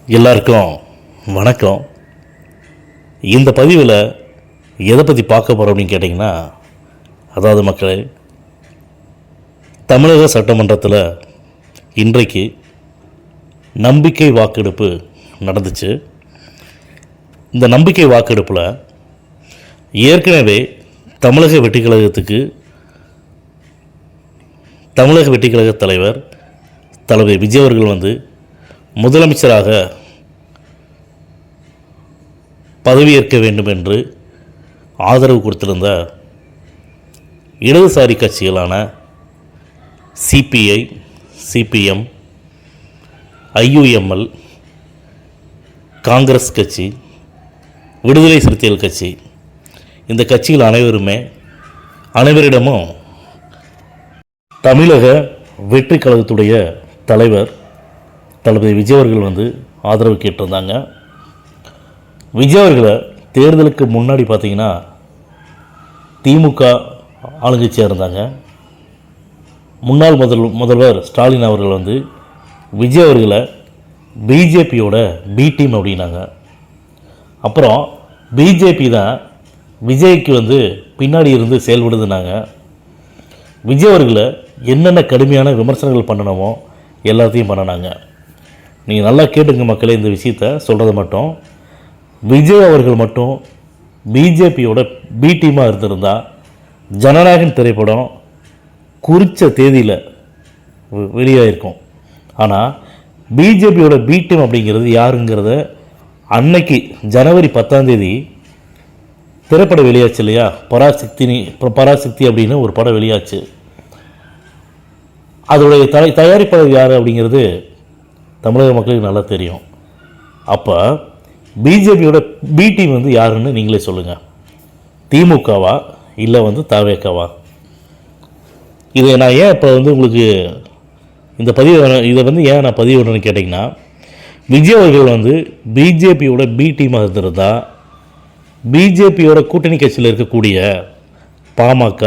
எல்லாருக்கும் வணக்கம். இந்த பதிவில் எதை பற்றி பார்க்க போகிறோம் அப்படின்னு கேட்டிங்கன்னா, அதாவது மக்களே, தமிழக சட்டமன்றத்தில் இன்றைக்கு நம்பிக்கை வாக்கெடுப்பு நடந்துச்சு. இந்த நம்பிக்கை வாக்கெடுப்பில் ஏற்கனவே தமிழக வெற்றிக்கழக தலைவர் தளபதி விஜய் அவர்கள் முதலமைச்சராக பதவியேற்க வேண்டும் என்று ஆதரவு கொடுத்திருந்த இடதுசாரி கட்சிகளான சிபிஐ, சிபிஎம், ஐயுஎம்எல், காங்கிரஸ் கட்சி, விடுதலை சிறுத்தைகள் கட்சி, இந்த கட்சிகள் அனைவரிடமும் தமிழக வெற்றி கழகத்துடைய தலைவர் தளபதி விஜய் அவர்கள் ஆதரவு கேட்டிருந்தாங்க. விஜய் அவர்களை தேர்தலுக்கு முன்னாடி பார்த்திங்கன்னா திமுக ஆளுங்கட்சியாக இருந்தாங்க. முன்னாள் முதல்வர் ஸ்டாலின் அவர்கள் விஜய் அவர்களை பிஜேபியோட பி டீம் அப்படின்னாங்க. அப்புறம் பிஜேபி தான் விஜய்க்கு பின்னாடி இருந்து செயல்படுதுனாங்க. விஜய் அவர்களை என்னென்ன கடுமையான விமர்சனங்கள் பண்ணணுமோ எல்லாத்தையும் பண்ணினாங்க. நீங்கள் நல்லா கேட்டுங்க மக்களே, இந்த விஷயத்த சொல்கிறது மட்டும். விஜய் அவர்கள் மட்டும் பிஜேபியோட பி டீமாக இருந்திருந்தால் ஜனநாயகன் திரைப்படம் குறித்த தேதியில் வெளியாகிருக்கும். ஆனால் பிஜேபியோட பி டீம் அப்படிங்கிறது யாருங்கிறத அன்னைக்கு ஜனவரி 10 திரைப்படம் வெளியாச்சு இல்லையா, பராசக்தி அப்படின்னு ஒரு படம் வெளியாச்சு. அதோடைய தயாரிப்பாளர் யார் அப்படிங்கிறது தமிழக மக்களுக்கு நல்லா தெரியும். அப்போ பிஜேபியோட பி டீம் யாருன்னு நீங்களே சொல்லுங்கள். திமுகவா இல்லை தவேகாவா? இதை நான் ஏன் இப்போ உங்களுக்கு இந்த இதை ஏன் நான் பதிவு பண்ணுறேன்னு கேட்டிங்கன்னா, விஜய் அவர்கள் பிஜேபியோட பி டீமாக இருந்திருந்தா பிஜேபியோட கூட்டணி கட்சியில் இருக்கக்கூடிய பாமக,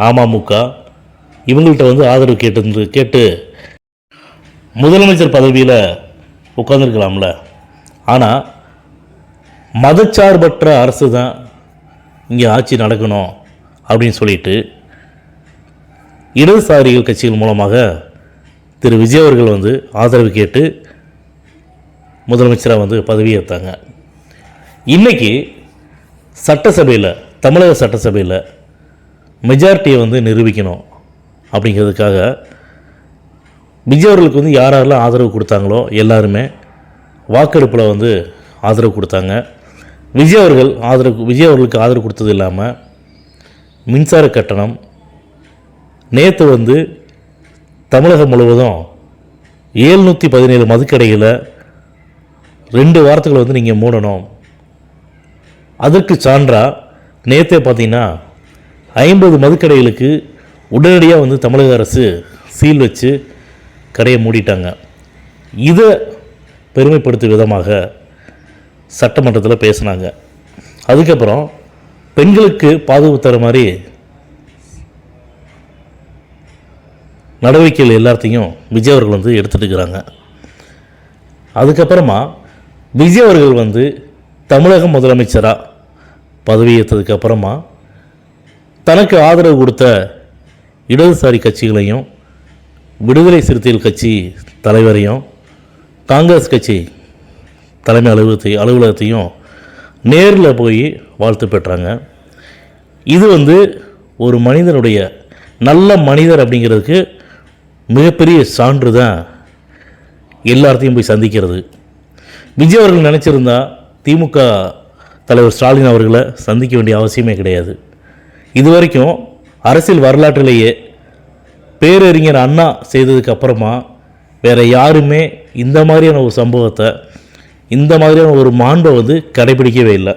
அமமுக இவங்கள்ட்ட ஆதரவு கேட்டு முதலமைச்சர் பதவியில் உட்கார்ந்துருக்கலாம்ல. ஆனால் மதச்சார்பற்ற அரசு தான் இங்கே ஆட்சி நடக்கணும் அப்படின்னு சொல்லிட்டு இடதுசாரிகள் கட்சிகள் மூலமாக திரு விஜய் அவர்கள் ஆதரவு கேட்டு முதலமைச்சராக பதவியேற்றாங்க. இன்றைக்கி சட்டசபையில், தமிழக சட்டசபையில் மெஜாரிட்டியை நிரூபிக்கணும் அப்படிங்கிறதுக்காக விஜய் அவர்களுக்கு யாரெல்லாம் ஆதரவு கொடுத்தாங்களோ எல்லாருமே வாக்கெடுப்பில் ஆதரவு கொடுத்தாங்க. விஜய் அவர்களுக்கு ஆதரவு கொடுத்தது இல்லாமல் மின்சார கட்டணம் நேற்று தமிழகம் முழுவதும் 717 மதுக்கடைகளை 2 வாரத்துக்குள்ள நீங்கள் மூடணும். அதற்கு சான்றாக நேற்றே பார்த்தீங்கன்னா 50 மதுக்கடைகளுக்கு உடனடியாக தமிழக அரசு சீல் வச்சு கடையை மூடிட்டாங்க. இதை பெருமைப்படுத்தும் விதமாக சட்டமன்றத்தில் பேசினாங்க. அதுக்கப்புறம் பெண்களுக்கு பாதுகாப்பு தர மாதிரி நடவடிக்கைகள் எல்லாத்தையும் விஜய் அவர்கள் எடுத்துகிட்டு இருக்கிறாங்க. அதுக்கப்புறமா விஜய் அவர்கள் தமிழக முதலமைச்சராக பதவியேற்றதுக்கு அப்புறமா தனக்கு ஆதரவு கொடுத்த இடதுசாரி கட்சிகளையும், விடுதலை சிறுத்தைகள் கட்சி தலைவரையும், காங்கிரஸ் கட்சி தலைமை அலுவலகத்தையும் நேரில் போய் வாழ்த்து பெற்றாங்க. இது ஒரு மனிதனுடைய நல்ல மனிதர் அப்படிங்கிறதுக்கு மிகப்பெரிய சான்று தான் எல்லாத்தையும் போய் சந்திக்கிறது. விஜய் அவர்கள் நினச்சிருந்தா திமுக தலைவர் ஸ்டாலின் அவர்களை சந்திக்க வேண்டிய அவசியமே கிடையாது. இதுவரைக்கும் அரசியல் வரலாற்றிலேயே பேரறிஞர் அண்ணா செய்ததுக்கு அப்புறமா வேறு யாருமே இந்த மாதிரியான ஒரு சம்பவத்தை, இந்த மாதிரியான ஒரு மாண்பை கடைபிடிக்கவே இல்லை.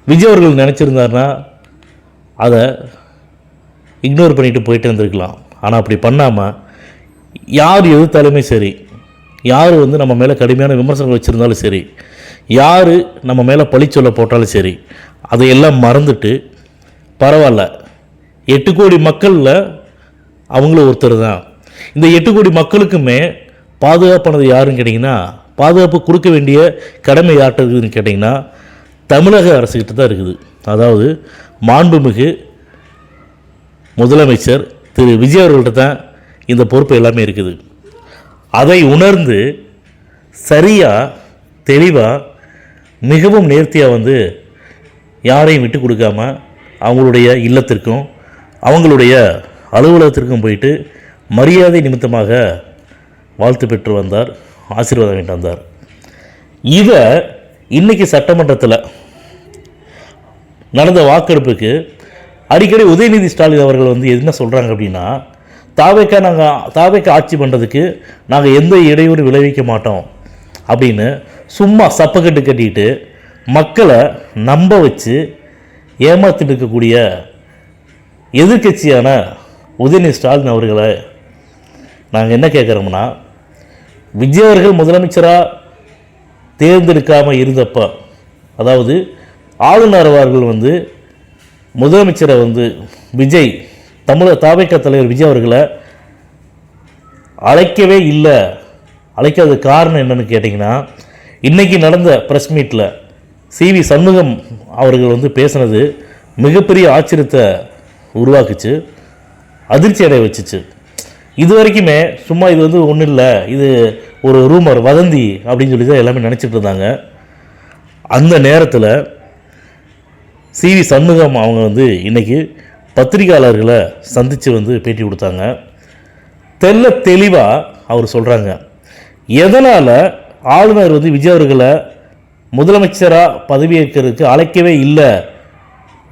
விஜய் அவர்கள் நினச்சிருந்தாருன்னா அதை இக்னோர் பண்ணிட்டு போயிட்டு இருந்திருக்கலாம். ஆனால் அப்படி பண்ணாமல் யார் எதிர்த்தாலுமே சரி, யார் நம்ம மேலே கடுமையான விமர்சனங்கள் வச்சுருந்தாலும் சரி, யார் நம்ம மேலே பழி சொல்ல போட்டாலும் சரி, அதையெல்லாம் மறந்துட்டு பரவாயில்ல, 8 கோடி மக்களில் அவங்களும் ஒருத்தர் தான், இந்த 8 கோடி மக்களுக்குமே பாதுகாப்பானது யாருன்னு கேட்டிங்கன்னா, பாதுகாப்பு கொடுக்க வேண்டிய கடமை யார்கிட்ட இருக்குதுன்னு கேட்டிங்கன்னா தமிழக அரசுக்கிட்ட தான் இருக்குது. அதாவது மாண்புமிகு முதலமைச்சர் திரு விஜய் அவர்கள்ட்ட தான் இந்த பொறுப்பு எல்லாமே இருக்குது. அதை உணர்ந்து சரியாக தெளிவாக மிகவும் நேர்த்தியாக யாரையும் விட்டு கொடுக்காம அவங்களுடைய இல்லத்திற்கும் அவங்களுடைய அலுவலகத்திற்கும் போயிட்டு மரியாதை நிமித்தமாக வாழ்த்து பெற்று வந்தார், ஆசீர்வாதம் வேண்டி வந்தார். இதை இன்றைக்கி சட்டமன்றத்தில் நடந்த வாக்கெடுப்புக்கு அடிக்கடி உதயநிதி ஸ்டாலின் அவர்கள் என்ன சொல்கிறாங்க அப்படின்னா, தாவேக்கா ஆட்சி பண்ணுறதுக்கு நாங்கள் எந்த இடையூறு விளைவிக்க மாட்டோம் அப்படின்னு சும்மா சப்பக்கட்டு கட்டிட்டு மக்களை நம்ப வச்சு ஏமாற்றிட்டு இருக்கக்கூடிய எதிர்க்கட்சியான உதயநிதி ஸ்டாலின் அவர்களை நாங்கள் என்ன கேட்குறோம்னா, விஜய் அவர்கள் முதலமைச்சராக தேர்ந்தெடுக்காமல் இருந்தப்ப, அதாவது ஆளுநர் அவர்கள் முதலமைச்சரை விஜய் தாவேக்கா தலைவர் விஜய் அவர்களை அழைக்கவே இல்லை. அழைக்காத காரணம் என்னன்னு கேட்டிங்கன்னா, இன்றைக்கி நடந்த ப்ரெஸ் மீட்டில் சிவி சண்முகம் அவர்கள் பேசுனது மிகப்பெரிய ஆச்சரியத்தை உருவாக்குச்சு, அதிர்ச்சி அடைய வச்சுச்சு. இது வரைக்குமே சும்மா இது ஒன்றும் இல்லை, இது ஒரு ரூமர், வதந்தி அப்படின்னு சொல்லி தான் எல்லாமே நினச்சிட்டு இருந்தாங்க. அந்த நேரத்தில் சிவி சண்முகம் அவங்க இன்றைக்கி பத்திரிகையாளர்களை சந்தித்து பேட்டி கொடுத்தாங்க. தெளிவாக அவர் சொல்கிறாங்க, எதனால் ஆளுநர் விஜய் அவர்களை முதலமைச்சராக பதவியேற்கிறதுக்கு அழைக்கவே இல்லை,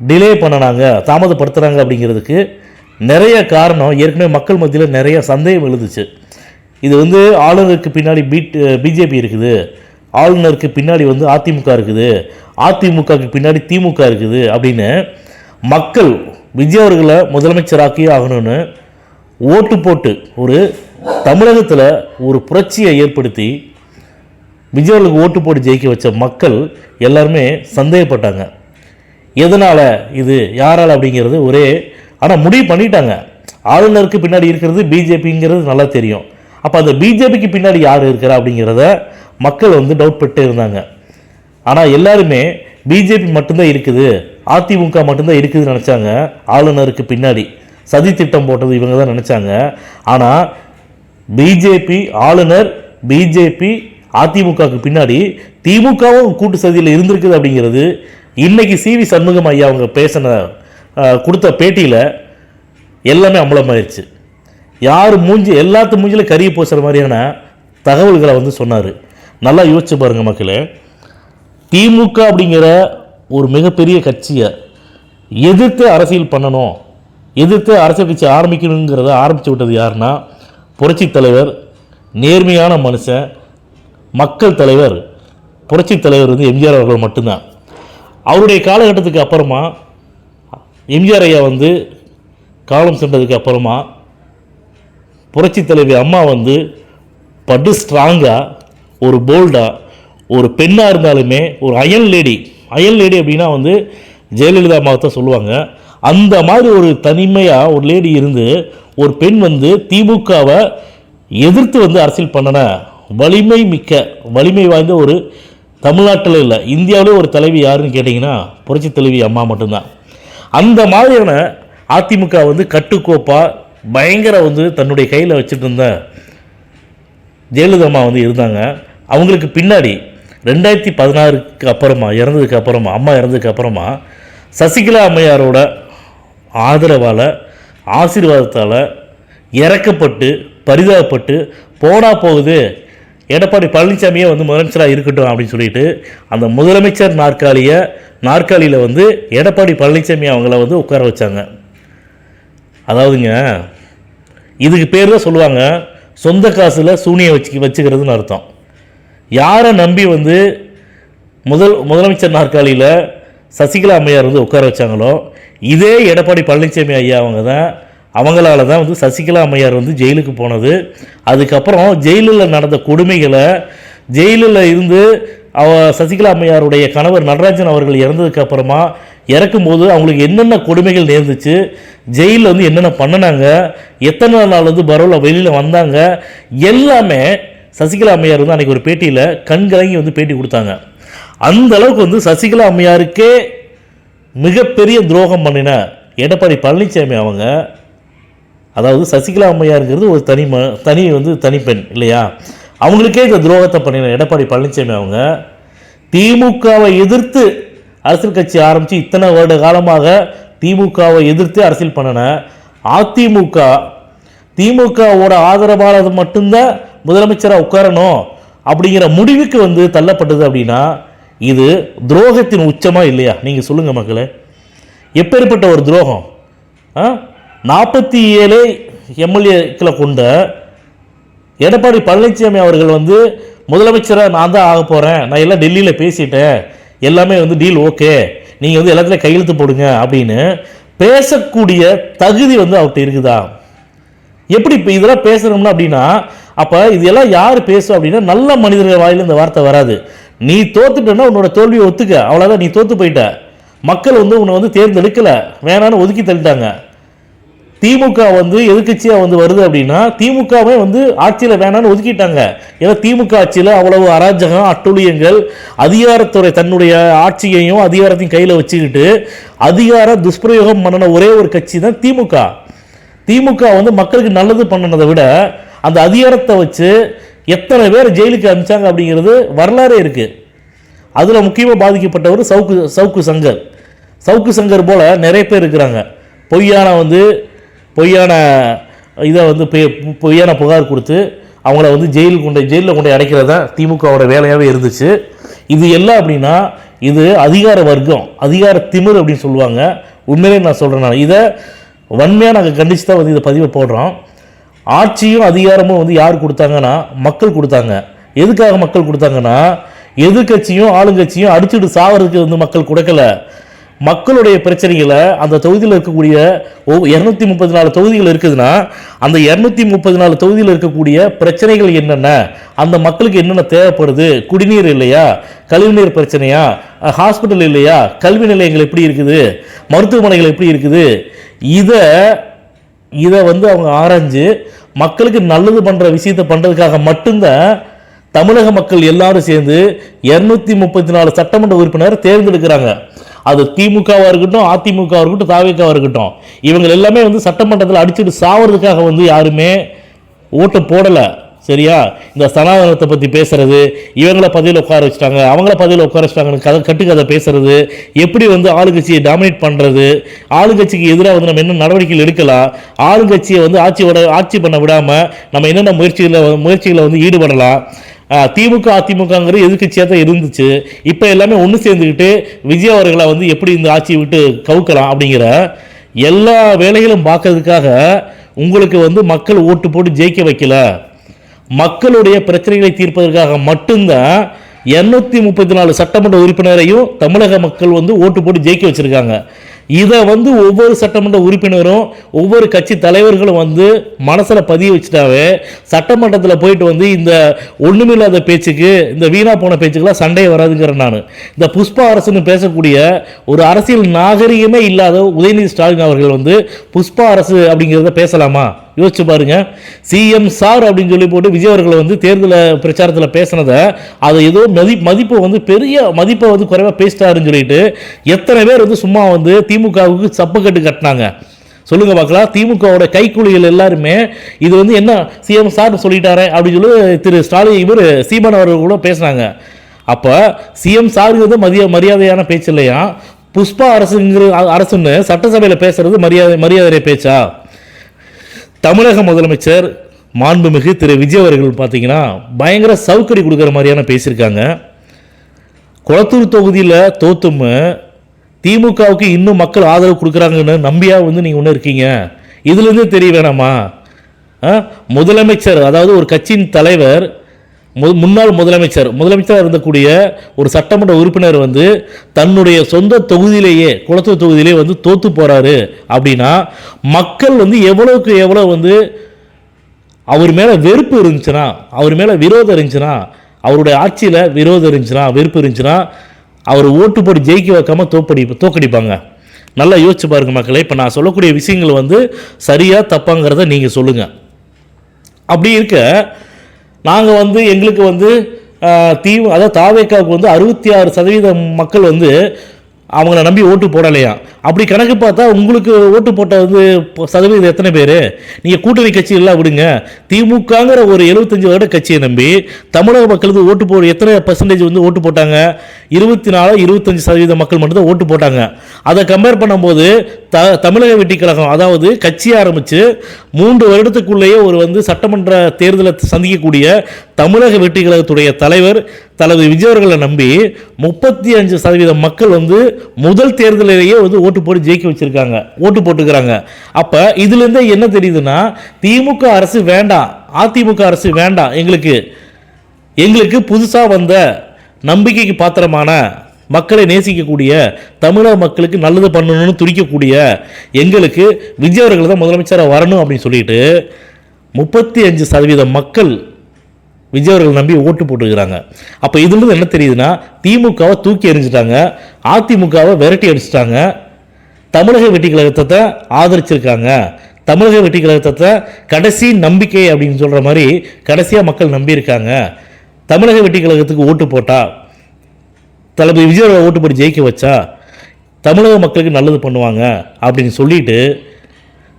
டிலே பண்ணனாங்க, தாமதப்படுத்துகிறாங்க அப்படிங்கிறதுக்கு நிறைய காரணம் ஏற்கனவே மக்கள் மத்தியில் நிறைய சந்தேகம் எழுதுச்சு. இது ஆளுநருக்கு பின்னாடி பிஜேபி இருக்குது, ஆளுநருக்கு பின்னாடி அதிமுக இருக்குது, அதிமுகவுக்கு பின்னாடி திமுக இருக்குது அப்படின்னு மக்கள் விஜய் அவர்களை முதலமைச்சராக்கியே ஆகணும்னு ஓட்டு போட்டு ஒரு தமிழகத்தில் ஒரு புரட்சியை ஏற்படுத்தி விஜய் அவர்களுக்கு ஓட்டு போட்டு ஜெயிக்க வச்ச மக்கள் எல்லாருமே சந்தேகப்பட்டாங்க. எதனால், இது யாரால் அப்படிங்கிறது ஆனால் முடிவு பண்ணிட்டாங்க. ஆளுநருக்கு பின்னாடி இருக்கிறது பிஜேபிங்கிறது நல்லா தெரியும். அப்போ அந்த பிஜேபிக்கு பின்னாடி யார் இருக்கிறா அப்படிங்கிறத மக்கள் டவுட் பட்டு இருந்தாங்க. ஆனால் எல்லாருமே பிஜேபி மட்டும்தான் இருக்குது, அதிமுக மட்டும்தான் இருக்குதுன்னு நினச்சாங்க. ஆளுநருக்கு பின்னாடி சதி திட்டம் போட்டது இவங்க தான் நினச்சாங்க. ஆனால் பிஜேபி, ஆளுநர், பிஜேபி, அதிமுகவுக்கு பின்னாடி திமுகவும் கூட்டு சதியில் இருந்திருக்குது அப்படிங்கிறது இன்றைக்கி சிவி சண்முகம் ஐயா அவங்க கொடுத்த பேட்டியில் எல்லாமே அம்பலமாயிருச்சு. யார் எல்லாத்து மூஞ்சில கறியை போச்சுற மாதிரியான தகவல்களை சொன்னார். நல்லா யோசிச்சு பாருங்கள் மக்களே, திமுக அப்படிங்கிற ஒரு மிகப்பெரிய கட்சியை எதிர்த்து அரசியல் பண்ணணும், எதிர்த்து அரசியல் கட்சி ஆரம்பிக்கணுங்கிறத ஆரம்பித்து விட்டது யாருன்னா புரட்சி தலைவர், நேர்மையான மனுஷன், மக்கள் தலைவர் புரட்சி தலைவர் எம்ஜிஆர் அவர்கள் மட்டும்தான். அவருடைய காலகட்டத்துக்கு அப்புறமா எம்ஜிஆர் ஐயா காலம் சென்றதுக்கு அப்புறமா புரட்சி தலைவி அம்மா படு ஸ்ட்ராங்காக, ஒரு போல்டாக, ஒரு பெண்ணாக இருந்தாலுமே ஒரு அயன் லேடி அப்படின்னா ஜெயலலிதா அம்மாவை தான் சொல்லுவாங்க. அந்த மாதிரி ஒரு தனிமையாக ஒரு லேடி இருந்து ஒரு பெண் திமுகவை எதிர்த்து அரசியல் பண்ணின வலிமை வாய்ந்த ஒரு தமிழ்நாட்டில் இல்லை, இந்தியாவிலே ஒரு தலைவி யாருன்னு கேட்டிங்கன்னா புரட்சி தலைவி அம்மா மட்டும்தான். அந்த மாதிரியான அதிமுக கட்டுக்கோப்பாக பயங்கர தன்னுடைய கையில் வச்சுட்டு இருந்த ஜெயலலிதா அம்மா இருந்தாங்க. அவங்களுக்கு பின்னாடி 2016க்கு அப்புறமா அம்மா இறந்ததுக்கு அப்புறமா சசிகலா அம்மையாரோட ஆதரவால், ஆசீர்வாதத்தால் இறக்கப்பட்டு பரிதாபப்பட்டு போனா போகுது, எடப்பாடி பழனிசாமியே முதலமைச்சராக இருக்கட்டும் அப்படின்னு சொல்லிட்டு அந்த முதலமைச்சர் நாற்காலியில் எடப்பாடி பழனிசாமி அவங்கள உட்கார வச்சாங்க. அதாவதுங்க, இதுக்கு பேர் தான் சொல்லுவாங்க சொந்த காசில் சூனியை வச்சுக்கிறதுன்னு அர்த்தம். யாரை நம்பி முதலமைச்சர் நாற்காலியில் சசிகலா அம்மையார் உட்கார வச்சாங்களோ இதே எடப்பாடி பழனிசாமி ஐயா அவங்களால தான் சசிகலா அம்மையார் ஜெயிலுக்கு போனது. அதுக்கப்புறம் ஜெயிலில் நடந்த கொடுமைகளை, ஜெயிலில் இருந்து சசிகலா அம்மையாருடைய கணவர் நடராஜன் அவர்கள் இறந்ததுக்கு அப்புறமா இறக்கும்போது அவங்களுக்கு என்னென்ன கொடுமைகள் நேர்ந்துச்சு, ஜெயிலில் என்னென்ன பண்ணினாங்க, எத்தனை நாள் பரோவில் வெளியில் வந்தாங்க, எல்லாமே சசிகலா அம்மையார் வந்து அன்றைக்கி ஒரு பேட்டியில் கண்கலங்கி வந்து பேட்டி கொடுத்தாங்க. அந்த அளவுக்கு வந்து சசிகலா அம்மையாருக்கே மிகப்பெரிய துரோகம் பண்ணின எடப்பாடி பழனிசாமி அவங்க, அதாவது சசிகலா அம்மையாருங்கிறது ஒரு தனிப்பெண் இல்லையா, அவங்களுக்கே இந்த துரோகத்தை பண்ணின எடப்பாடி பழனிசாமி அவங்க திமுகவை எதிர்த்து அரசியல் கட்சி ஆரம்பித்து இத்தனை வருட காலமாக திமுகவை எதிர்த்து அரசியல் பண்ணின திமுகவோட ஆதரவாளர் மட்டும்தான் முதலமைச்சராக உட்காரணும் அப்படிங்கிற முடிவுக்கு வந்து தள்ளப்பட்டது. அப்படின்னா இது துரோகத்தின் உச்சமாக இல்லையா? நீங்கள் சொல்லுங்கள் மக்களே, எப்பேற்பட்ட ஒரு துரோகம். 47 எம்எல்ஏக்களை கொண்ட எடப்பாடி பழனிசாமி அவர்கள் வந்து முதலமைச்சராக நான் தான் ஆக போகிறேன், நான் எல்லாம் டெல்லியில் பேசிட்டேன், எல்லாமே வந்து டீல் ஓகே, நீங்கள் வந்து எல்லாத்துலேயும் கையெழுத்து போடுங்க அப்படின்னு பேசக்கூடிய தகுதி வந்து அவர்கிட்ட இருக்குதா? எப்படி இப்போ இதெல்லாம் பேசுகிறோம்னா அப்படின்னா, அப்போ இதெல்லாம் யார் பேசும் அப்படின்னா நல்ல மனிதர்கள் வாயில் இந்த வார்த்தை வராது. நீ தோத்துட்டேன்னா உன்னோட தோல்வியை ஒத்துக்க, அவ்வளோதான், நீ தோற்று போயிட்ட, மக்கள் வந்து உன்னை வந்து தேர்ந்தெடுக்கலை, வேணான்னு ஒதுக்கி தள்ளிட்டாங்க. திமுக வந்து எதிர்கட்சியாக வந்து வருது அப்படின்னா திமுகவே வந்து ஆட்சியில் வேணான்னு ஒதுக்கிட்டாங்க. ஏன்னா திமுக ஆட்சியில் அவ்வளவு அராஜகம், அட்டுழியங்கள், அதிகாரத்துறை தன்னுடைய ஆட்சியையும் அதிகாரத்தையும் கையில் வச்சுக்கிட்டு அதிகார துஷ்பிரயோகம் பண்ணின ஒரே ஒரு கட்சி தான் திமுக. திமுக வந்து மக்களுக்கு நல்லது பண்ணினதை விட அந்த அதிகாரத்தை வச்சு எத்தனை பேர் ஜெயிலுக்கு அனுப்பிச்சாங்க அப்படிங்கிறது வரலாறே இருக்குது. அதில் முக்கியமாக பாதிக்கப்பட்டவர் சவுக்கு சங்கர் போல் நிறைய பேர் இருக்கிறாங்க. பொய்யான புகார் கொடுத்து அவங்கள வந்து ஜெயிலில் கொண்டு அடைக்கிறது தான் திமுகவோட வேலையாகவே இருந்துச்சு. இது எல்லாம் அப்படின்னா இது அதிகார வர்க்கம், அதிகார திமிர் அப்படின்னு சொல்லுவாங்க. உண்மையிலே நான் சொல்கிறேன், நான் இதை வன்மையாக நாங்கள் கண்டித்து தான் வந்து இதை பதிவை போடுறோம். ஆட்சியும் அதிகாரமும் வந்து யார் கொடுத்தாங்கன்னா மக்கள் கொடுத்தாங்க. எதுக்காக மக்கள் கொடுத்தாங்கன்னா எதிர்கட்சியும் ஆளுங்கட்சியும் அடிச்சுட்டு சாவறதுக்கு வந்து மக்கள் கொடுக்கல. மக்களுடைய பிரச்சனைகளை அந்த தொகுதியில் இருக்கக்கூடிய 234 தொகுதிகள் இருக்குதுன்னா அந்த 234 தொகுதியில் இருக்கக்கூடிய பிரச்சனைகள் என்னென்ன, அந்த மக்களுக்கு என்னென்ன தேவைப்படுது, குடிநீர் இல்லையா, கழிவுநீர் பிரச்சனையா, ஹாஸ்பிட்டல் இல்லையா, கல்வி நிலையங்கள் எப்படி இருக்குது, மருத்துவமனைகள் எப்படி இருக்குது, இதை வந்து அவங்க ஆராய்ஞ்சு மக்களுக்கு நல்லது பண்ணுற விஷயத்தை பண்ணுறதுக்காக மட்டும்தான் தமிழக மக்கள் எல்லாரும் சேர்ந்து 234 சட்டமன்ற உறுப்பினர் தேர்ந்தெடுக்கிறாங்க. அது திமுகவாக இருக்கட்டும், அதிமுகவாக இருக்கட்டும், தாவேக்காவாக இருக்கட்டும், இவங்க எல்லாமே வந்து சட்டமன்றத்தில் அடிச்சுட்டு சாவறதுக்காக வந்து யாருமே ஓட்டு போடலை. சரியா? இந்த சனாதனத்தை பற்றி பேசுறது, இவங்கள பதவியில் உட்கார வச்சுட்டாங்க, அவங்கள பதவியில் உட்கார வச்சுட்டாங்கன்னு கட்டுக்கதை பேசுறது, எப்படி வந்து ஆளுங்கட்சியை டாமினேட் பண்ணுறது, ஆளுங்கட்சிக்கு எதிராக வந்து நம்ம என்ன நடவடிக்கைகள் எடுக்கலாம், ஆளுங்கட்சியை வந்து ஆட்சி பண்ண விடாமல் நம்ம என்னென்ன முயற்சிகளை வந்து ஈடுபடலாம். திமுக அதிமுகங்கிற எதிர்கட்சியாக தான் இருந்துச்சு. இப்போ எல்லாமே ஒன்று சேர்ந்துக்கிட்டு விஜய் அவர்களை வந்து எப்படி இந்த ஆட்சியை விட்டு கவுக்கலாம் அப்படிங்கிற எல்லா வேலைகளும் பார்க்கறதுக்காக உங்களுக்கு வந்து மக்கள் ஓட்டு போட்டு ஜெயிக்க வைக்கல. மக்களுடைய பிரச்சனைகளை தீர்ப்பதற்காக மட்டும்தான் 234 சட்டமன்ற உறுப்பினரையும் தமிழக மக்கள் வந்து ஓட்டு போட்டு ஜெயிக்க வச்சிருக்காங்க. இதை வந்து ஒவ்வொரு சட்டமன்ற உறுப்பினரும் ஒவ்வொரு கட்சி தலைவர்களும் வந்து மனசில் பதிய வச்சுட்டாவே சட்டமன்றத்தில் போயிட்டு வந்து இந்த ஒன்றுமில்லாத பேச்சுக்கு, இந்த வீணா போன பேச்சுக்கெல்லாம் சண்டையே வராதுங்கிறேன். நான் இந்த புஷ்பா அரசுன்னு பேசக்கூடிய ஒரு அரசியல் நாகரிகமே இல்லாத உதயநிதி ஸ்டாலின் அவர்கள் வந்து புஷ்பா அரசு அப்படிங்கிறத பேசலாமா? யோசிச்சு பாருங்க. சிஎம் சார் அப்படின்னு சொல்லி போட்டு விஜய் அவர்களை வந்து தேர்தல் பிரச்சாரத்தில் பேசினதை அதை ஏதோ மதிப்பை வந்து பெரிய மதிப்பை வந்து குறைவாக பேசிட்டாருன்னு சொல்லிட்டு எத்தனை பேர் வந்து சும்மா வந்து திமுகவுக்கு சப்பக்கட்டு கட்டினாங்க சொல்லுங்க பார்க்கலாம். திமுகவோட கைக்கூலிகள் எல்லாருமே இது வந்து என்ன சிஎம் சார் சொல்லிட்டாரே அப்படின்னு சொல்லி திரு ஸ்டாலின் இவர் சீமான் அவர்கள் கூட பேசினாங்க. அப்போ சிஎம் சாருக்கு வந்து மரியாதையான பேச்சு இல்லையா? புஷ்பா அரசுன்னு சட்டசபையில் பேசுறது மரியாதை பேச்சா? தமிழக முதலமைச்சர் மாண்புமிகு திரு விஜய் அவர்கள் பார்த்தீங்கன்னா பயங்கர சவுக்கடி கொடுக்குற மாதிரியான பேசியிருக்காங்க. கொளத்தூர் தொகுதியில் தோத்தும் திமுகவுக்கு இன்னும் மக்கள் ஆதரவு கொடுக்குறாங்கன்னு நம்பியா வந்து நீங்கள் ஒன்று இருக்கீங்க. இதுலேருந்து தெரிய வேணாமா? முதலமைச்சர், அதாவது ஒரு கட்சியின் தலைவர், முன்னாள் முதலமைச்சராக இருந்தக்கூடிய ஒரு சட்டமன்ற உறுப்பினர் வந்து தன்னுடைய சொந்த தொகுதியிலேயே, குளத்தூர் தொகுதியிலே வந்து தோற்று போகிறாரு அப்படின்னா மக்கள் வந்து எவ்வளோக்கு எவ்வளோ வந்து அவர் மேலே வெறுப்பு இருந்துச்சுன்னா, அவர் மேலே விரோதம் இருந்துச்சுன்னா, அவருடைய ஆட்சியில் விரோதம் இருந்துச்சுன்னா, வெறுப்பு இருந்துச்சுன்னா அவர் ஓட்டு போட்டு ஜெயிக்க வைக்காமல் தோக்கடிப்பாங்க. நல்லா யோசிச்சு பாருங்க மக்களே. இப்போ நான் சொல்லக்கூடிய விஷயங்கள் வந்து சரியாக தப்பாங்கிறத நீங்கள் சொல்லுங்கள். அப்படி இருக்க நாங்கள் வந்து எங்களுக்கு வந்து அதாவது தாவேக்காவுக்கு வந்து 66% மக்கள் வந்து அவங்கள நம்பி ஓட்டு போடலையா. அப்படி கணக்கு பார்த்தா உங்களுக்கு ஓட்டு போட்ட வந்து சதவீதம் எத்தனை பேர்? நீங்கள் கூட்டணி கட்சியெல்லாம் விடுங்க, திமுகங்கிற ஒரு 75 வருட கட்சியை நம்பி தமிழக மக்களுக்கு ஓட்டு போட எத்தனை பர்சன்டேஜ் வந்து ஓட்டு போட்டாங்க? 24-25% மக்கள் மட்டும்தான் ஓட்டு போட்டாங்க. அதை கம்பேர் பண்ணும்போது தமிழக வெற்றி கழகம் அதாவது கட்சி ஆரம்பித்து 3 வருடத்துக்குள்ளேயே ஒரு வந்து சட்டமன்ற தேர்தலை சந்திக்கக்கூடிய தமிழக வெற்றி கழகத்துடைய தலைவர் தளபதி விஜய் அவர்களை நம்பி 35% மக்கள் வந்து முதல் தேர்தலிலேயே வந்து ஓட்டு போட்டு ஜெயிக்க வச்சிருக்காங்க, ஓட்டு போட்டுக்கிறாங்க. அப்போ இதுலேருந்து என்ன தெரியுதுன்னா, திமுக அரசு வேண்டாம், அதிமுக அரசு வேண்டாம், எங்களுக்கு புதுசாக வந்த நம்பிக்கைக்கு பாத்திரமான மக்களை நேசிக்கக்கூடிய தமிழக மக்களுக்கு நல்லது பண்ணணும்னு துடிக்கக்கூடிய எங்களுக்கு விஜய் அவர்கள் தான் முதலமைச்சராக வரணும் அப்படின்னு சொல்லிட்டு 35% மக்கள் விஜய் அவர்கள் நம்பி ஓட்டு போட்டுக்கிறாங்க. அப்போ இதுலேருந்து என்ன தெரியுதுன்னா, திமுகவை தூக்கி எறிஞ்சிட்டாங்க, அதிமுகவை விரட்டி அடிச்சிட்டாங்க, தமிழக வெற்றி கழகத்தை ஆதரிச்சிருக்காங்க. தமிழக வெற்றி கழகத்தை கடைசி நம்பிக்கை அப்படின்னு சொல்கிற மாதிரி கடைசியாக மக்கள் நம்பியிருக்காங்க. தமிழக வெற்றி கழகத்துக்கு ஓட்டு போட்டால், தளபதி விஜய் அவர்கள் ஓட்டு போட்டு ஜெயிக்க வச்சா தமிழக மக்களுக்கு நல்லது பண்ணுவாங்க அப்படின்னு சொல்லிட்டு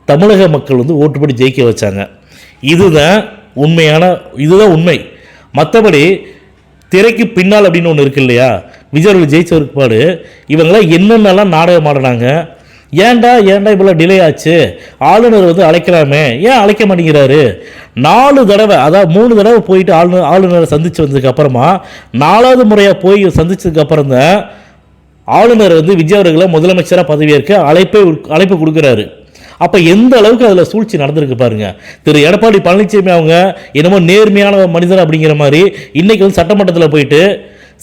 தமிழக மக்கள் வந்து ஓட்டு போட்டு ஜெயிக்க வச்சாங்க. இதுதான் உண்மை. மற்றபடி திரைக்கு பின்னால் அப்படின்னு ஒன்று இருக்கு இல்லையா, விஜய் அவர்கள் ஜெயிச்ச பிற்பாடு இவங்களாம் என்னென்னலாம் நாடகம் ஆடினாங்க, ஏன்டா இவ்வளோ டிலே ஆச்சு, ஆளுநர் வந்து அழைக்கலாமே, ஏன் அழைக்க மாட்டேங்கிறாரு, 4 தடவை அதாவது 3 தடவை போயிட்டு ஆளுநரை சந்தித்து வந்ததுக்கு அப்புறமா 4வது முறையாக போய் சந்தித்ததுக்கு அப்புறம் தான் ஆளுநர் வந்து விஜய் அவர்களை முதலமைச்சராக பதவியேற்க அழைப்பு கொடுக்குறாரு. அப்போ எந்த அளவுக்கு அதில் சூழ்ச்சி நடந்திருக்கு பாருங்க. திரு எடப்பாடி பழனிசாமி அவங்க என்னமோ நேர்மையான மனிதர் அப்படிங்கிற மாதிரி இன்னைக்கு வந்து சட்டமன்றத்தில் போயிட்டு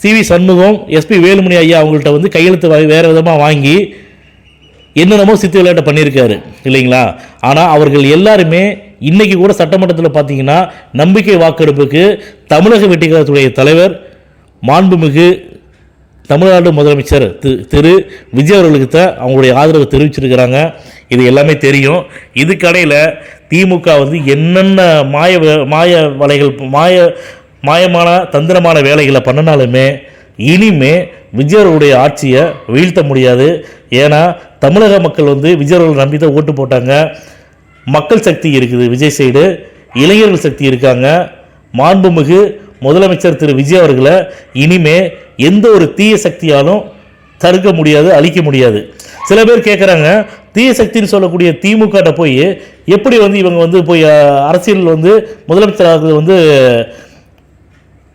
சிவி சண்முகம், எஸ்பி வேலுமணி ஐயா அவங்கள்ட்ட வந்து கையெழுத்து வேறு விதமாக வாங்கி என்னென்னமோ சித்து விளையாட்டை பண்ணியிருக்காரு இல்லைங்களா. ஆனால் அவர்கள் எல்லாருமே இன்றைக்கி கூட சட்டமன்றத்தில் பார்த்தீங்கன்னா நம்பிக்கை வாக்கெடுப்புக்கு தமிழக வெற்றி கழகத்துடைய தலைவர் மாண்புமிகு தமிழ்நாடு முதலமைச்சர் திரு விஜய் அவர்களுக்கு தான் அவங்களுடைய ஆதரவு தெரிவிச்சிருக்கிறாங்க. இது எல்லாமே தெரியும். இதுக்கடையில் திமுக வந்து என்னென்ன மாயமான தந்திரமான வேலைகளை பண்ணினாலுமே இனிமே விஜய் அவர்களுடைய ஆட்சியை வீழ்த்த முடியாது. ஏன்னா தமிழக மக்கள் வந்து விஜய் அவர்கள் நம்பி தான் ஓட்டு போட்டாங்க. மக்கள் சக்தி இருக்குது விஜய் சைடு, இளைஞர்கள் சக்தி இருக்காங்க. மாண்புமிகு முதலமைச்சர் திரு விஜய் அவர்களை இனிமே எந்த ஒரு தீய சக்தியாலும் தடுக்க முடியாது, அழிக்க முடியாது. சில பேர் கேட்குறாங்க, தீய சக்தின்னு சொல்லக்கூடிய திமுக போய் எப்படி வந்து இவங்க வந்து போய் அரசியல் வந்து முதலமைச்சராக வந்து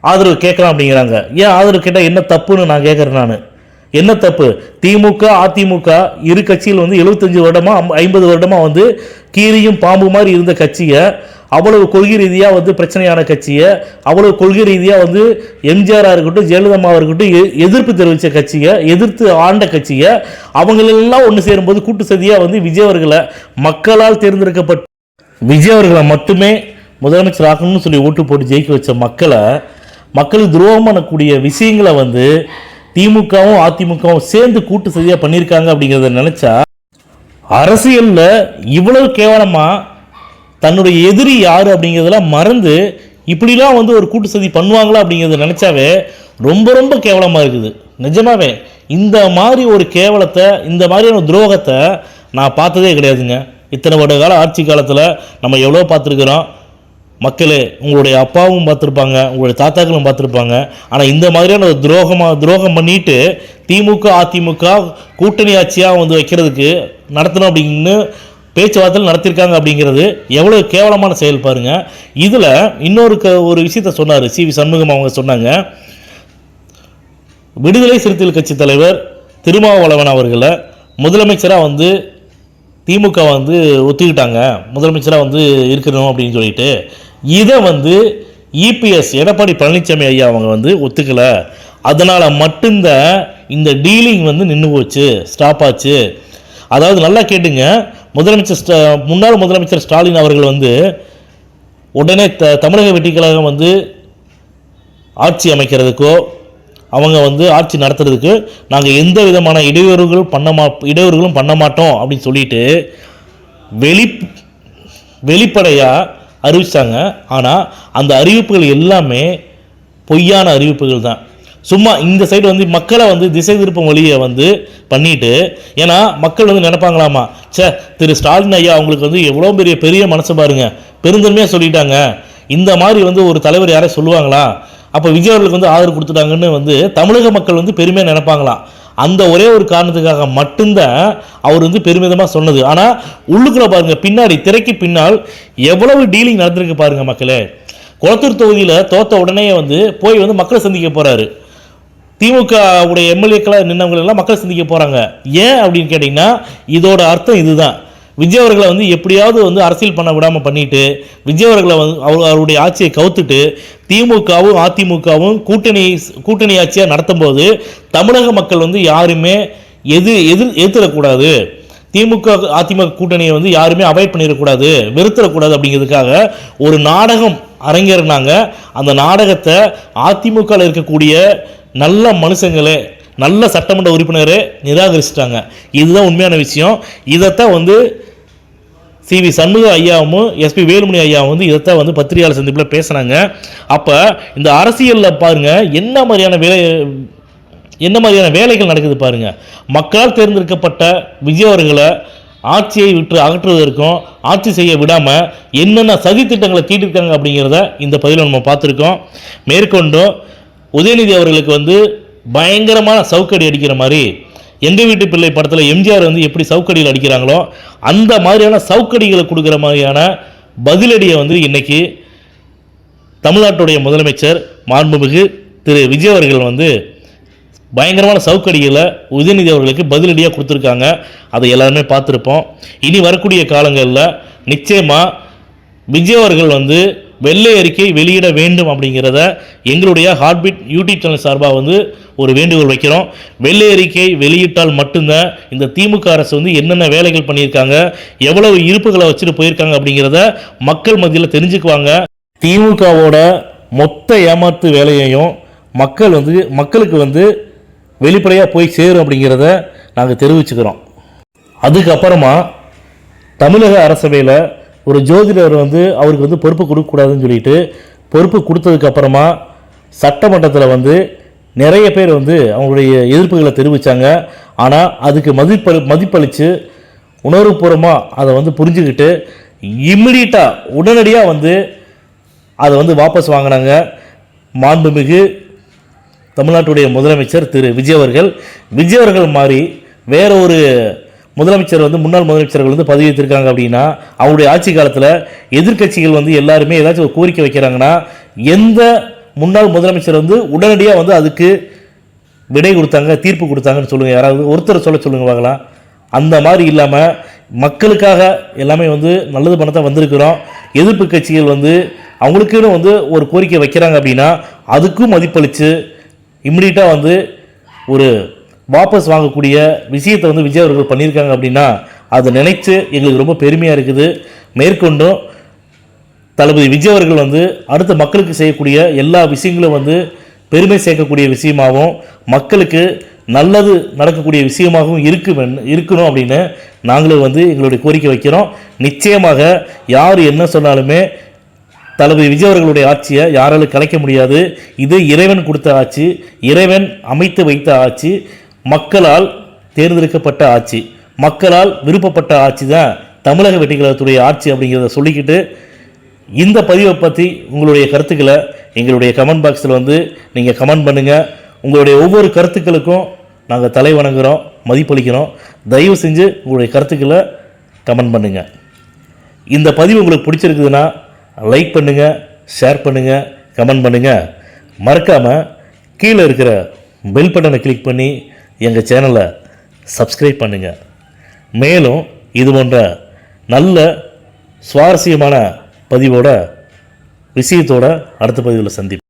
ஆதரவு கேட்கலாம் அப்படிங்கிறாங்க. ஏன் ஆதரவு கேட்டால் என்ன தப்புன்னு நான் கேட்குறேன். என்ன தப்பு? திமுக அதிமுக இரு கட்சியில் வந்து 75 வருடமாக 50 வருடமாக வந்து கீரியும் பாம்பு மாதிரி இருந்த கட்சியை, அவ்வளவு கொள்கை ரீதியாக வந்து பிரச்சனையான கட்சியை, அவ்வளவு கொள்கை ரீதியாக வந்து எம்ஜிஆராக இருக்கட்டும் ஜெயலலிதாமாக இருக்கட்டும் எதிர்ப்பு தெரிவித்த கட்சியை, எதிர்த்து ஆண்ட கட்சியை, அவங்களெல்லாம் ஒன்று சேரும்போது கூட்டு சதியாக வந்து விஜய் அவர்களை மக்களால் தேர்ந்தெடுக்கப்பட்ட விஜய் அவர்களை மட்டுமே முதலமைச்சர் ஆகணும்னு சொல்லி ஓட்டு போட்டு ஜெயிக்க வச்ச மக்களுக்கு துரோகம் பண்ணக்கூடிய விஷயங்களை வந்து திமுகவும் அதிமுகவும் சேர்ந்து கூட்டு சதியாக பண்ணியிருக்காங்க அப்படிங்கிறத நினச்சா, அரசியலில் இவ்வளவு கேவலமாக தன்னுடைய எதிரி யார் அப்படிங்கிறதெல்லாம் மறந்து இப்படிலாம் வந்து ஒரு கூட்டு சதி பண்ணுவாங்களா அப்படிங்கிறத நினச்சாவே ரொம்ப ரொம்ப கேவலமாக இருக்குது. நிஜமாவே இந்த மாதிரி ஒரு கேவலத்தை, இந்த மாதிரியான துரோகத்தை நான் பார்த்ததே கிடையாதுங்க. இத்தனை வருட கால ஆட்சி காலத்தில் நம்ம எவ்வளோ பார்த்துருக்குறோம். மக்களே, உங்களுடைய அப்பாவும் பார்த்துருப்பாங்க, உங்களுடைய தாத்தாக்களும் பார்த்துருப்பாங்க. ஆனால் இந்த மாதிரியான ஒரு துரோகம் பண்ணிட்டு திமுக அதிமுக கூட்டணி ஆட்சியாக வந்து வைக்கிறதுக்கு நடத்தணும் அப்படின்னு பேச்சுவார்த்தையில் நடத்தியிருக்காங்க அப்படிங்கிறது எவ்வளோ கேவலமான செயல் பாருங்க. இதில் ஒரு விஷயத்த சொன்னார் சிவி சண்முகம். அவங்க சொன்னாங்க, விடுதலை சிறுத்தைகள் கட்சி தலைவர் திருமாவளவன் அவர்களை முதலமைச்சராக வந்து திமுக வந்து ஒத்துக்கிட்டாங்க, முதலமைச்சராக வந்து இருக்கணும் அப்படின்னு சொல்லிட்டு, இதை வந்து இபிஎஸ் எடப்பாடி பழனிசாமி ஐயா அவங்க வந்து ஒத்துக்கலை. அதனால் மட்டும்தான் இந்த டீலிங் வந்து நின்று போச்சு, ஸ்டாப் ஆச்சு. அதாவது நல்லா கேட்டுங்க, முன்னாள் முதலமைச்சர் ஸ்டாலின் அவர்கள் வந்து உடனே தமிழக வெற்றி கழகம் வந்து ஆட்சி அமைக்கிறதுக்கோ அவங்க வந்து ஆட்சி நடத்துறதுக்கு நாங்கள் எந்த விதமான இடையூறுகளும் பண்ண மாட்டோம் அப்படின்னு சொல்லிட்டு வெளிப்படையாக அறிவிச்சாங்க. ஆனால் அந்த அறிவிப்புகள் எல்லாமே பொய்யான அறிவிப்புகள் தான். சும்மா இந்த சைடு வந்து மக்களை வந்து திசை திருப்பும் வழியை வந்து பண்ணிட்டு, ஏன்னா மக்கள் வந்து நினைப்பாங்களாமா, திரு ஸ்டாலின் ஐயா அவங்களுக்கு வந்து எவ்வளோ பெரிய மனசு பாருங்க, பெருந்தன்மையாக சொல்லிட்டாங்க, இந்த மாதிரி வந்து ஒரு தலைவர் யாரையும் சொல்லுவாங்களா, அப்போ விஜய் அவர்களுக்கு வந்து ஆதரவு கொடுத்துட்டாங்கன்னு வந்து தமிழக மக்கள் வந்து பெருமையாக நினைப்பாங்களாம். அந்த ஒரே ஒரு காரணத்துக்காக மட்டும்தான் அவர் வந்து பெருமிதமாக சொன்னது. ஆனால் உள்ளுக்குள்ள பாருங்கள், பின்னாடி திரைக்கு பின்னால் எவ்வளவு டீலிங் நடந்திருக்கு பாருங்க மக்களே. குளத்தூர் தொகுதியில் தோத்த உடனே வந்து போய் வந்து மக்களை சந்திக்க போகிறாரு. திமுக உடைய எம்எல்ஏக்களாக நின்றவங்களெல்லாம் மக்களை சந்திக்க போகிறாங்க. ஏன் அப்படின்னு கேட்டிங்கன்னா இதோட அர்த்தம் இதுதான். விஜய் அவர்களை வந்து எப்படியாவது வந்து அரசியல் பண்ண விடாமல் பண்ணிட்டு, விஜய் அவர்களை வந்து அவருடைய ஆட்சியை கவுத்துட்டு திமுகவும் அதிமுகவும் கூட்டணி ஆட்சியாக நடத்தும் போது தமிழக மக்கள் வந்து யாருமே எதிர்த்திடக்கூடாது, திமுக அதிமுக கூட்டணியை வந்து யாருமே அவாய்ட் பண்ணிடக்கூடாது, வெறுத்திடக்கூடாது அப்படிங்கிறதுக்காக ஒரு நாடகம் அரங்கேறினாங்க. அந்த நாடகத்தை அதிமுக இருக்கக்கூடிய நல்ல மனுஷங்களே, நல்ல சட்டமன்ற உறுப்பினரே நிராகரிச்சிட்டாங்க. இதுதான் உண்மையான விஷயம். இதைத்தான் வந்து சிவி சண்முக ஐயாவும் எஸ்பி வேலுமணி ஐயாவும் வந்து இதைத்தான் வந்து பத்திரிகையாளர் சந்திப்பில் பேசுனாங்க. அப்போ இந்த அரசியலில் பாருங்க என்ன மாதிரியான வேலைகள் நடக்குது பாருங்க. மக்களால் தேர்ந்தெடுக்கப்பட்ட விஜய் அவர்களை ஆட்சியை விட்டு அகற்றுவதற்கும் ஆட்சி செய்ய விடாமல் என்னென்ன சதி திட்டங்களை தீட்டிருக்காங்க அப்படிங்கிறத இந்த பதிவில் நம்ம பார்த்துருக்கோம். மேற்கொண்டும் உதயநிதி அவர்களுக்கு வந்து பயங்கரமான சவுக்கடி அடிக்கிற மாதிரி, எங்கள் வீட்டு பிள்ளை படத்தில் எம்ஜிஆர் வந்து எப்படி சவுக்கடிகள் அடிக்கிறாங்களோ அந்த மாதிரியான சவுக்கடிகளை கொடுக்குற மாதிரியான பதிலடியை வந்து இன்னைக்கு தமிழ்நாட்டுடைய முதலமைச்சர் மாண்புமிகு திரு விஜய் அவர்கள் வந்து பயங்கரமான சவுக்கடிகளை உதயநிதி அவர்களுக்கு பதிலடியாக கொடுத்துருக்காங்க. அதை எல்லாருமே பார்த்துருப்போம். இனி வரக்கூடிய காலங்களில் நிச்சயமாக விஜய் அவர்கள் வந்து வெள்ளை அறிக்கை வெளியிட வேண்டும் அப்படிங்கிறத எங்களுடைய ஹார்ட்பீட் யூடியூப் சேனல் சார்பாக வந்து ஒரு வேண்டுகோள் வைக்கிறோம். வெள்ளை அறிக்கை வெளியிட்டால் மட்டும்தான் இந்த திமுக அரசு வந்து என்னென்ன வேலைகள் பண்ணியிருக்காங்க, எவ்வளவு இருப்புகளை வச்சுட்டு போயிருக்காங்க அப்படிங்கிறத மக்கள் மத்தியில் தெரிஞ்சுக்குவாங்க. திமுகவோட மொத்த ஏமாத்து வேலையையும் மக்களுக்கு வந்து வெளிப்படையாக போய் சேரும் அப்படிங்கிறத நாங்கள் தெரிவிச்சுக்கிறோம். அதுக்கப்புறமா தமிழக அரசவையில் ஒரு ஜோதிடர் வந்து அவருக்கு வந்து பொறுப்பு கொடுக்கக்கூடாதுன்னு சொல்லிட்டு பொறுப்பு கொடுத்ததுக்கப்புறமா சட்டமன்றத்தில் வந்து நிறைய பேர் வந்து அவங்களுடைய எதிர்ப்புகளை தெரிவித்தாங்க. ஆனால் அதுக்கு மதிப்பளித்து உணர்வுபூர்வமாக அதை வந்து புரிஞ்சுக்கிட்டு உடனடியாக வந்து அதை வந்து வாபஸ் வாங்கினாங்க மாண்புமிகு தமிழ்நாட்டுடைய முதலமைச்சர் திரு விஜய் அவர்கள் மாதிரி வேற ஒரு முதலமைச்சர் வந்து முன்னாள் முதலமைச்சர்கள் வந்து பதவி ஏற்றிருக்காங்க அப்படின்னா அவருடைய ஆட்சி காலத்தில் எதிர்க்கட்சிகள் வந்து எல்லாருமே ஏதாச்சும் ஒரு கோரிக்கை வைக்கிறாங்கன்னா எந்த முன்னாள் முதலமைச்சர் வந்து உடனடியாக வந்து அதுக்கு விடை கொடுத்தாங்க, தீர்ப்பு கொடுத்தாங்கன்னு சொல்லுங்கள். யாராவது ஒருத்தர் சொல்லுங்கள் பார்க்கலாம். அந்த மாதிரி இல்லாமல் மக்களுக்காக எல்லாமே வந்து நல்லது பண்ண தான் வந்திருக்கிறோம். எதிர்ப்பு கட்சிகள் வந்து அவங்களுக்குன்னு வந்து ஒரு கோரிக்கை வைக்கிறாங்க அப்படின்னா அதுக்கும் மதிப்பளித்து இம்மிடியட்டாக வந்து ஒரு வாபஸ் வாங்கக்கூடிய விஷயத்தை வந்து விஜய் அவர்கள் பண்ணியிருக்காங்க அப்படின்னா அதை நினைத்து எங்களுக்கு ரொம்ப பெருமையாக இருக்குது. மேற்கொண்டும் தளபதி விஜய் அவர்கள் வந்து அடுத்த மக்களுக்கு செய்யக்கூடிய எல்லா விஷயங்களும் வந்து பெருமை சேர்க்கக்கூடிய விஷயமாகவும் மக்களுக்கு நல்லது நடக்கக்கூடிய விஷயமாகவும் இருக்கணும் அப்படின்னு நாங்களும் வந்து எங்களுடைய கோரிக்கை வைக்கிறோம். நிச்சயமாக யார் என்ன சொன்னாலுமே தளபதி விஜய் அவர்களுடைய ஆட்சியை யாராலும் கலைக்க முடியாது. இது இறைவன் கொடுத்த ஆட்சி, இறைவன் அமைத்து வைத்த ஆட்சி, மக்களால் தேர்ந்தெடுக்கப்பட்ட ஆட்சி, மக்களால் விருப்பப்பட்ட ஆட்சி தான் தமிழக வெற்றிக்கழகத்துடைய ஆட்சி அப்படிங்கிறத சொல்லிக்கிட்டு இந்த பதிவை பற்றி உங்களுடைய கருத்துக்களை எங்களுடைய கமெண்ட் பாக்ஸில் வந்து நீங்கள் கமெண்ட் பண்ணுங்கள். உங்களுடைய ஒவ்வொரு கருத்துக்களுக்கும் நாங்கள் தலை வணங்குகிறோம், மதிப்பளிக்கிறோம். தயவு செஞ்சு உங்களுடைய கருத்துக்களை கமெண்ட் பண்ணுங்கள். இந்த பதிவு உங்களுக்கு பிடிச்சிருக்குதுன்னா லைக் பண்ணுங்கள், ஷேர் பண்ணுங்கள், கமெண்ட் பண்ணுங்கள். மறக்காமல் கீழே இருக்கிற பெல் பட்டனை கிளிக் பண்ணி எங்கள் சேனலை சப்ஸ்கிரைப் பண்ணுங்கள். மேலும் இது போன்ற நல்ல சுவாரஸ்யமான பதிவோட விஷயத்தோட அடுத்த பதிவில் சந்திப்போம்.